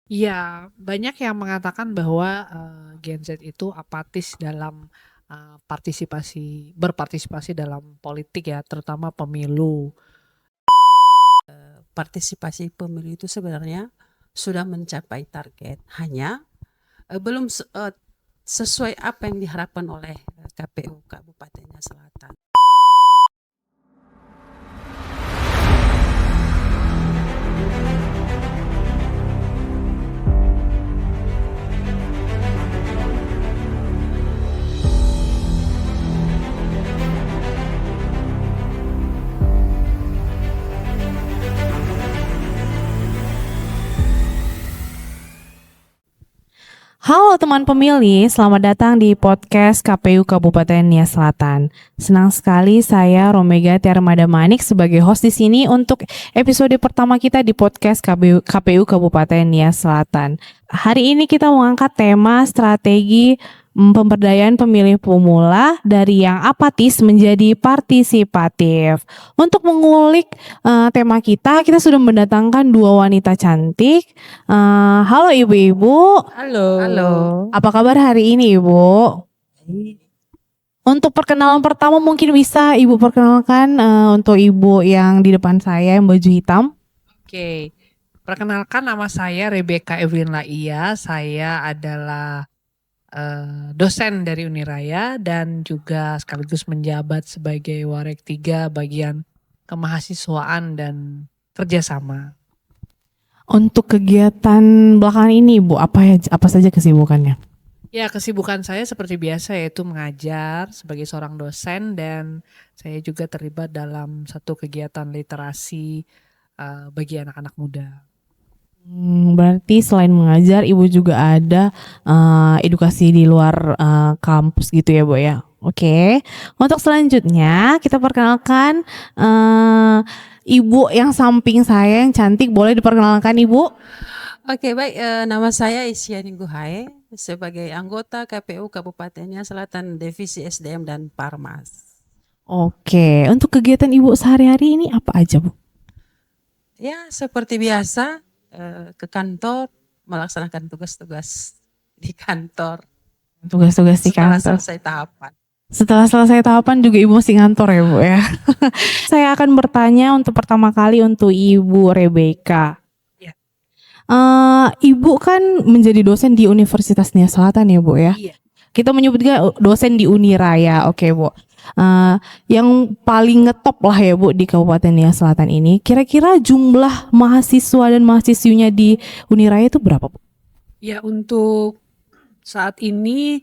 Iya, banyak yang mengatakan bahwa, Gen Z itu apatis dalam, berpartisipasi dalam politik ya, terutama pemilu. Partisipasi pemilu itu sebenarnya sudah mencapai target, hanya belum sesuai apa yang diharapkan oleh KPU Kabupaten Selatan. Halo teman pemilih, selamat datang di podcast KPU Kabupaten Nia Selatan. Senang sekali saya Romega Tiarmada Manik sebagai host di sini untuk episode pertama kita di podcast KPU Kabupaten Nia Selatan. Hari ini kita mengangkat tema strategi pemberdayaan pemilih pemula dari yang apatis menjadi partisipatif. Untuk mengulik tema kita sudah mendatangkan dua wanita cantik. Halo ibu-ibu. Halo. Apa kabar hari ini ibu? Untuk perkenalan pertama mungkin bisa ibu perkenalkan untuk ibu yang di depan saya yang baju hitam. Oke, perkenalkan nama saya Rebecca Evelyn Laia, saya adalah, dosen dari Uniraya dan juga sekaligus menjabat sebagai Warek 3 bagian kemahasiswaan dan kerjasama. Untuk kegiatan belakangan ini ibu apa saja kesibukannya? Ya, kesibukan saya seperti biasa yaitu mengajar sebagai seorang dosen dan saya juga terlibat dalam satu kegiatan literasi, bagi anak-anak muda. Berarti selain mengajar ibu juga ada edukasi di luar kampus gitu ya bu ya. Oke. Untuk selanjutnya kita perkenalkan ibu yang samping saya yang cantik, boleh diperkenalkan ibu? Oke, baik. Nama saya Isyani Guhae sebagai anggota KPU Kabupaten Nia Selatan Divisi SDM dan Parmas. Oke, untuk kegiatan ibu sehari-hari ini apa aja bu? Ya, seperti biasa ke kantor melaksanakan tugas-tugas di kantor Tugas-tugas di setelah kantor. selesai tahapan. Setelah selesai tahapan juga ibu masih ngantor ya bu ya. Saya akan bertanya untuk pertama kali untuk ibu Rebecca. Ya. Ibu kan menjadi dosen di Universitas Nia Selatan ya bu ya. Iya. Kita menyebutnya dosen di Uniraya, oke bu. Yang paling ngetop lah ya bu di Kabupaten Nia Selatan ini. Kira-kira jumlah mahasiswa dan mahasiswinya di Uniraya itu berapa bu? Ya, untuk saat ini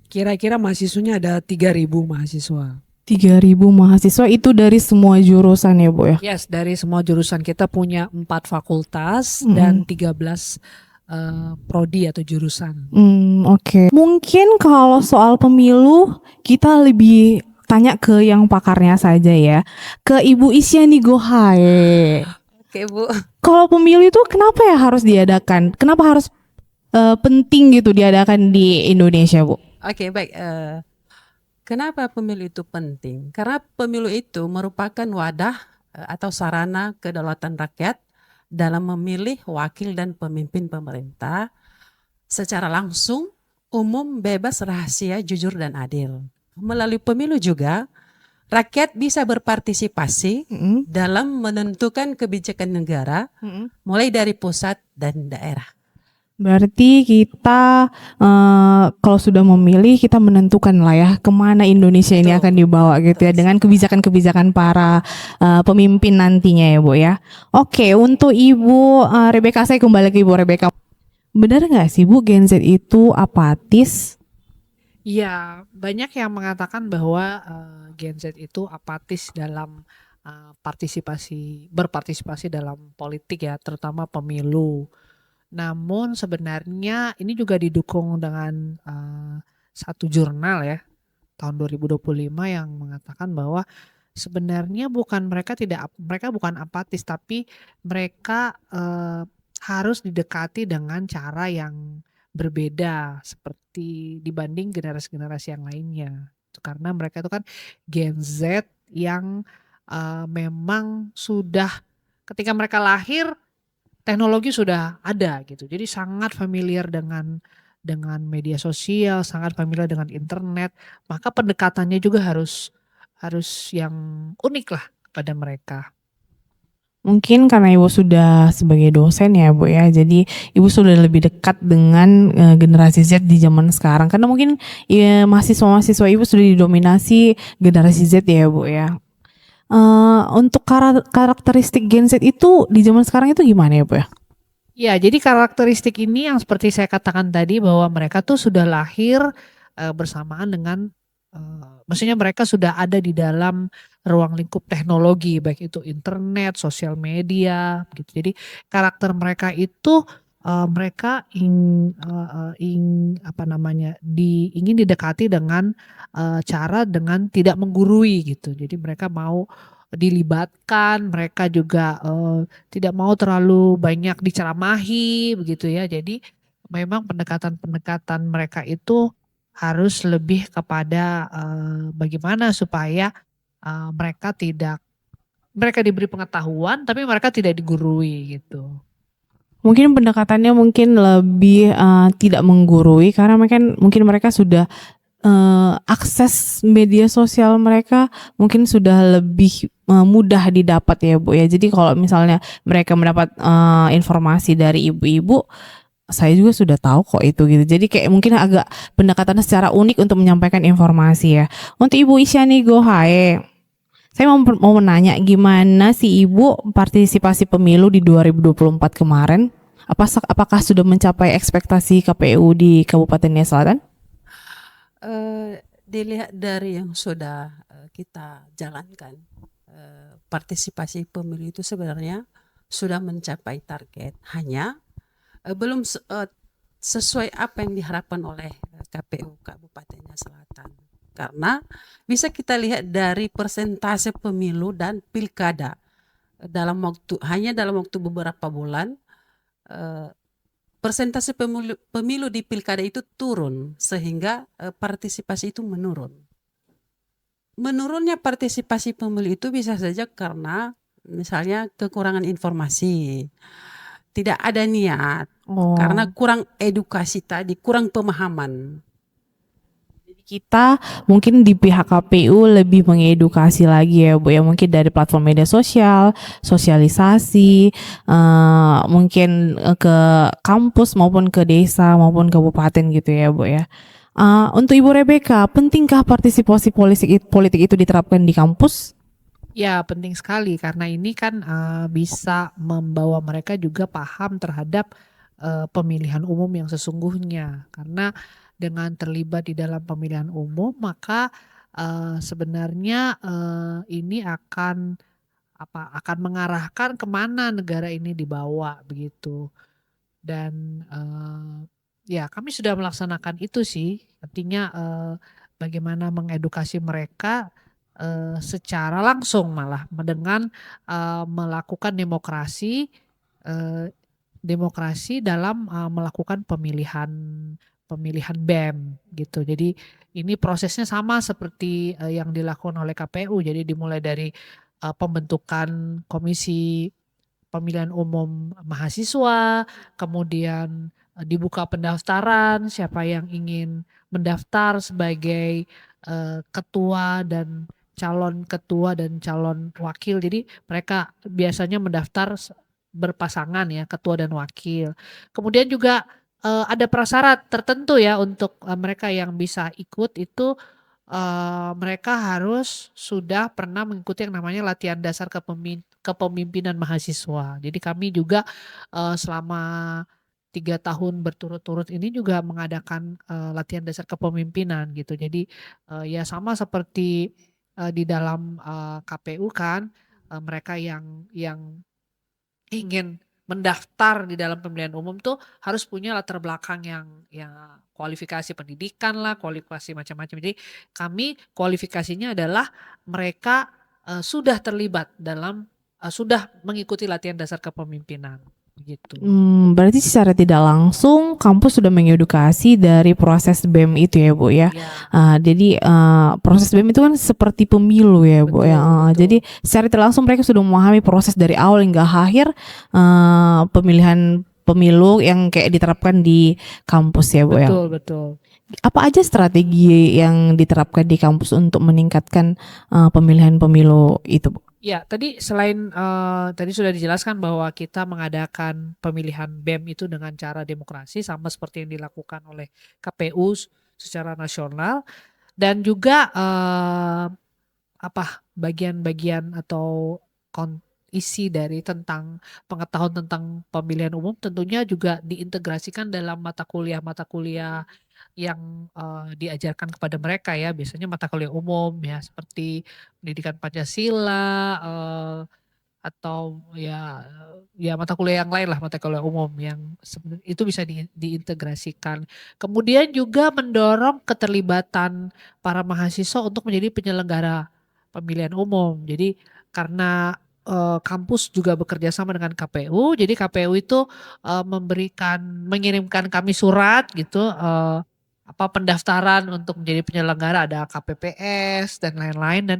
kira-kira mahasiswanya ada 3.000 mahasiswa. 3.000 mahasiswa itu dari semua jurusan ya bu ya? Yes, dari semua jurusan kita punya 4 fakultas dan 13 prodi atau jurusan. Oke. Mungkin kalau soal pemilu kita lebih tanya ke yang pakarnya saja ya. Ke Ibu Isyani Gohae. Oke, Bu. Kalau pemilu itu kenapa ya harus diadakan? Kenapa harus penting gitu diadakan di Indonesia, Bu? Oke, baik. Kenapa pemilu itu penting? Karena pemilu itu merupakan wadah atau sarana kedaulatan rakyat dalam memilih wakil dan pemimpin pemerintah secara langsung, umum, bebas, rahasia, jujur, dan adil. Melalui pemilu juga, rakyat bisa berpartisipasi dalam menentukan kebijakan negara, mulai dari pusat dan daerah. Berarti kita kalau sudah memilih kita menentukan lah ya kemana Indonesia ini akan dibawa gitu ya dengan kebijakan-kebijakan para pemimpin nantinya ya Bu ya. Oke, untuk Ibu Rebecca, saya kembali ke Ibu Rebecca. Benar nggak sih Bu Gen Z itu apatis? Iya, banyak yang mengatakan bahwa Gen Z itu apatis dalam berpartisipasi dalam politik ya, terutama pemilu. Namun sebenarnya ini juga didukung dengan satu jurnal ya tahun 2025 yang mengatakan bahwa sebenarnya mereka bukan apatis, tapi mereka harus didekati dengan cara yang berbeda seperti dibanding generasi-generasi yang lainnya. Karena mereka itu kan Gen Z yang memang sudah ketika mereka lahir teknologi sudah ada gitu. Jadi sangat familiar dengan media sosial, sangat familiar dengan internet, maka pendekatannya juga harus yang unik lah pada mereka. Mungkin karena Ibu sudah sebagai dosen ya Bu ya, jadi Ibu sudah lebih dekat dengan generasi Z di zaman sekarang. Karena mungkin ya, mahasiswa-mahasiswa Ibu sudah didominasi generasi Z ya Bu ya. Untuk karakteristik Gen Z itu di zaman sekarang itu gimana ya Bu ya? Ya, jadi karakteristik ini yang seperti saya katakan tadi bahwa mereka tuh sudah lahir bersamaan dengan, maksudnya mereka sudah ada di dalam ruang lingkup teknologi, baik itu internet, sosial media, gitu. Jadi karakter mereka itu mereka apa namanya, ingin didekati dengan cara dengan tidak menggurui gitu. Jadi mereka mau dilibatkan, mereka juga tidak mau terlalu banyak diceramahi begitu ya. Jadi memang pendekatan-pendekatan mereka itu harus lebih kepada bagaimana supaya mereka diberi pengetahuan tapi mereka tidak digurui gitu. Mungkin pendekatannya mungkin lebih tidak menggurui karena mungkin mereka sudah akses media sosial mereka mungkin sudah lebih mudah didapat ya Bu ya. Jadi kalau misalnya mereka mendapat informasi dari ibu-ibu, saya juga sudah tahu kok itu gitu. Jadi kayak mungkin agak pendekatannya secara unik untuk menyampaikan informasi ya. Untuk Ibu Isyani Gohae, saya mau menanya gimana sih Ibu partisipasi pemilu di 2024 kemarin? Apakah sudah mencapai ekspektasi KPU di Kabupaten Nia Selatan? Dilihat dari yang sudah kita jalankan, partisipasi pemilu itu sebenarnya sudah mencapai target, hanya belum sesuai apa yang diharapkan oleh KPU Kabupaten Nia Selatan. Karena bisa kita lihat dari persentase pemilu dan pilkada hanya dalam waktu beberapa bulan, persentase pemilu di pilkada itu turun sehingga partisipasi itu menurun. Menurunnya partisipasi pemilu itu bisa saja karena misalnya kekurangan informasi, tidak ada niat, karena kurang edukasi tadi, kurang pemahaman. Kita mungkin di pihak KPU lebih mengedukasi lagi ya Bu ya, mungkin dari platform media sosial, sosialisasi, mungkin ke kampus maupun ke desa maupun kabupaten gitu ya Bu ya. Untuk Ibu Rebecca, pentingkah partisipasi politik itu diterapkan di kampus? Ya, penting sekali karena ini kan bisa membawa mereka juga paham terhadap pemilihan umum yang sesungguhnya. Karena dengan terlibat di dalam pemilihan umum, maka sebenarnya ini akan mengarahkan kemana negara ini dibawa begitu. Dan ya kami sudah melaksanakan itu sih. Artinya bagaimana mengedukasi mereka secara langsung malah dengan melakukan demokrasi dalam melakukan pemilihan BEM gitu. Jadi ini prosesnya sama seperti yang dilakukan oleh KPU. Jadi dimulai dari pembentukan komisi pemilihan umum mahasiswa, kemudian dibuka pendaftaran siapa yang ingin mendaftar sebagai ketua dan calon wakil. Jadi mereka biasanya mendaftar berpasangan ya, ketua dan wakil. Kemudian juga ada prasyarat tertentu ya untuk mereka yang bisa ikut itu mereka harus sudah pernah mengikuti yang namanya latihan dasar kepemimpinan mahasiswa. Jadi kami juga selama 3 tahun berturut-turut ini juga mengadakan latihan dasar kepemimpinan gitu. Jadi ya sama seperti di dalam KPU kan mereka yang ingin mendaftar di dalam pemilihan umum tuh harus punya latar belakang yang kualifikasi pendidikan lah, kualifikasi macam-macam. Jadi kami kualifikasinya adalah mereka sudah terlibat dalam sudah mengikuti latihan dasar kepemimpinan. gitu. Berarti secara tidak langsung kampus sudah mengedukasi dari proses BEM itu ya Bu ya. Ya, Jadi proses BEM itu kan seperti pemilu ya Bu betul, ya. betul. Jadi secara tidak langsung mereka sudah memahami proses dari awal hingga akhir pemilihan pemilu yang kayak diterapkan di kampus ya Bu ya. Betul, betul. Apa aja strategi yang diterapkan di kampus untuk meningkatkan pemilihan pemilu itu Bu? Ya, tadi selain tadi sudah dijelaskan bahwa kita mengadakan pemilihan BEM itu dengan cara demokrasi sama seperti yang dilakukan oleh KPU secara nasional, dan juga bagian-bagian atau isi dari tentang pengetahuan tentang pemilihan umum tentunya juga diintegrasikan dalam mata kuliah yang diajarkan kepada mereka ya, biasanya mata kuliah umum ya seperti pendidikan Pancasila, atau ya mata kuliah yang lain lah, mata kuliah umum yang itu bisa diintegrasikan. Kemudian juga mendorong keterlibatan para mahasiswa untuk menjadi penyelenggara pemilihan umum. Jadi karena kampus juga bekerja sama dengan KPU, jadi KPU itu mengirimkan kami surat gitu, pendaftaran untuk menjadi penyelenggara, ada KPPS dan lain-lain, dan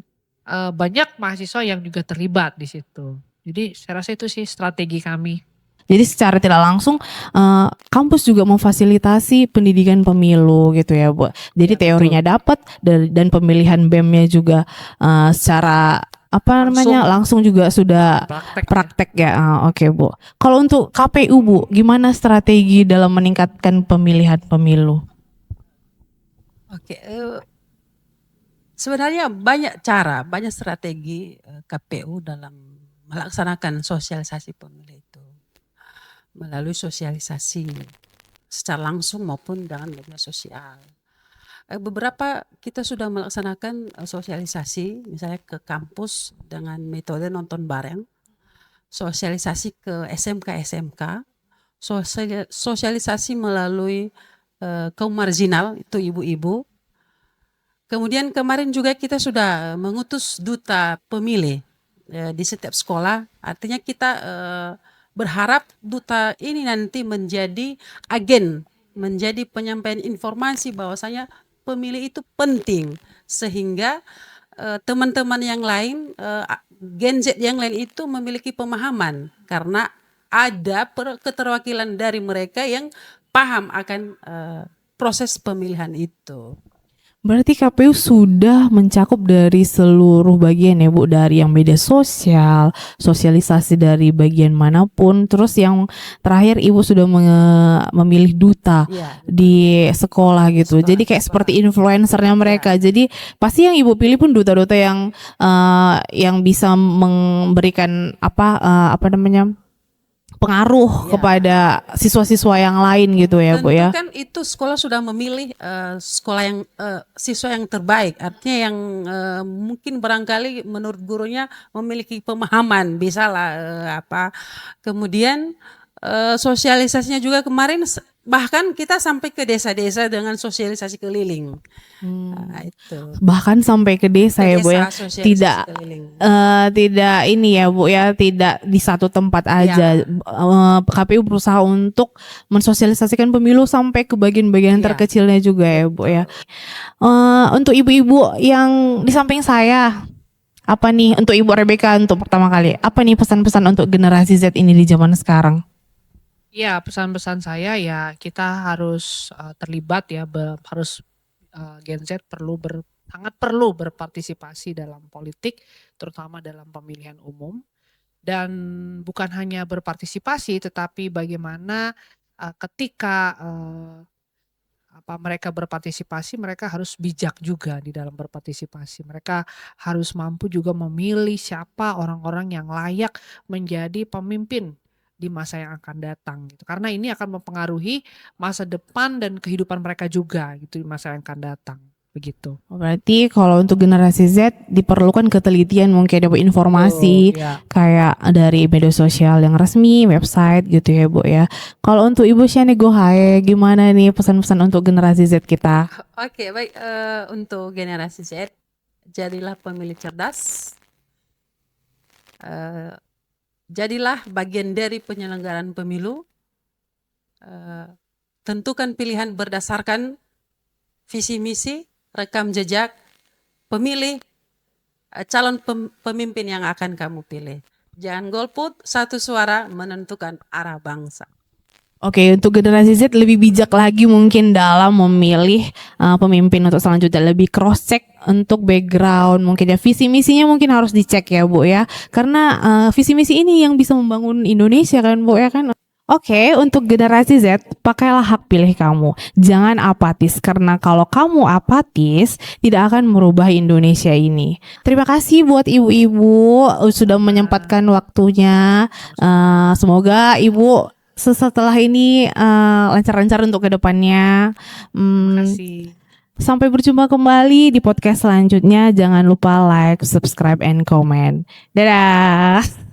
banyak mahasiswa yang juga terlibat di situ. Jadi saya rasa itu sih strategi kami. Jadi secara tidak langsung kampus juga memfasilitasi pendidikan pemilu gitu ya Bu. Jadi Ya, teorinya dapat dan pemilihan BEM-nya juga secara langsung juga sudah praktek ya. Oke Bu. Kalau untuk KPU Bu, gimana strategi dalam meningkatkan pemilihan pemilu? Oke, sebenarnya banyak cara, banyak strategi KPU dalam melaksanakan sosialisasi pemilu itu. Melalui sosialisasi secara langsung maupun dengan media sosial. Beberapa kita sudah melaksanakan sosialisasi misalnya ke kampus dengan metode nonton bareng, sosialisasi ke SMK, sosialisasi melalui kaum marginal, itu ibu-ibu. Kemudian kemarin juga kita sudah mengutus duta pemilih di setiap sekolah, artinya kita berharap duta ini nanti menjadi agen, menjadi penyampaian informasi bahwasanya pemilih itu penting, sehingga teman-teman yang lain, Gen Z yang lain itu memiliki pemahaman, karena ada keterwakilan dari mereka yang paham akan proses pemilihan itu. Berarti KPU sudah mencakup dari seluruh bagian ya Bu, dari yang media sosial, sosialisasi dari bagian manapun, terus yang terakhir Ibu sudah memilih duta di sekolah gitu. Jadi kayak seperti influencernya mereka. Jadi pasti yang Ibu pilih pun duta-duta yang bisa memberikan pengaruh kepada siswa-siswa yang lain gitu ya Bu ya. Tentu kan itu sekolah sudah memilih sekolah yang siswa yang terbaik, artinya yang mungkin barangkali menurut gurunya memiliki pemahaman, bisa lah kemudian sosialisasinya juga kemarin bahkan kita sampai ke desa-desa dengan sosialisasi keliling. Itu. Bahkan sampai ke desa ya Bu ya. Tidak ini ya Bu ya, tidak di satu tempat aja. KPU berusaha untuk mensosialisasikan pemilu sampai ke bagian-bagian terkecilnya juga ya Bu ya. Untuk ibu-ibu yang di samping saya, apa nih untuk Ibu Rebecca untuk pertama kali, apa nih pesan-pesan untuk generasi Z ini di zaman sekarang? Ya, pesan-pesan saya ya kita harus terlibat ya, harus Gen Z sangat perlu berpartisipasi dalam politik, terutama dalam pemilihan umum. Dan bukan hanya berpartisipasi, tetapi bagaimana ketika mereka berpartisipasi, mereka harus bijak juga di dalam berpartisipasi. Mereka harus mampu juga memilih siapa orang-orang yang layak menjadi pemimpin di masa yang akan datang gitu. Karena ini akan mempengaruhi masa depan dan kehidupan mereka juga gitu di masa yang akan datang. Begitu. Berarti kalau untuk generasi Z diperlukan ketelitian, mungkin dapat informasi kayak dari media sosial yang resmi, website gitu ya Bu ya. Kalau untuk Ibu Shani Gohae, gimana nih pesan-pesan untuk generasi Z kita? Oke, baik, untuk generasi Z, jadilah pemilih cerdas, Jadilah bagian dari penyelenggaraan pemilu. Tentukan pilihan berdasarkan visi misi, rekam jejak pemilih, calon pemimpin yang akan kamu pilih. Jangan golput, satu suara menentukan arah bangsa. Oke, untuk generasi Z lebih bijak lagi mungkin dalam memilih pemimpin untuk selanjutnya, lebih cross check untuk background, mungkin ya visi misinya mungkin harus dicek ya Bu ya, karena visi misi ini yang bisa membangun Indonesia kan Bu ya kan. Oke, untuk generasi Z, pakailah hak pilih kamu. Jangan apatis, karena kalau kamu apatis, tidak akan merubah Indonesia ini. Terima kasih buat ibu-ibu sudah menyempatkan waktunya. Semoga ibu setelah ini lancar-lancar untuk kedepannya. Terima kasih. Sampai berjumpa kembali di podcast selanjutnya. Jangan lupa like, subscribe, and comment. Dadah!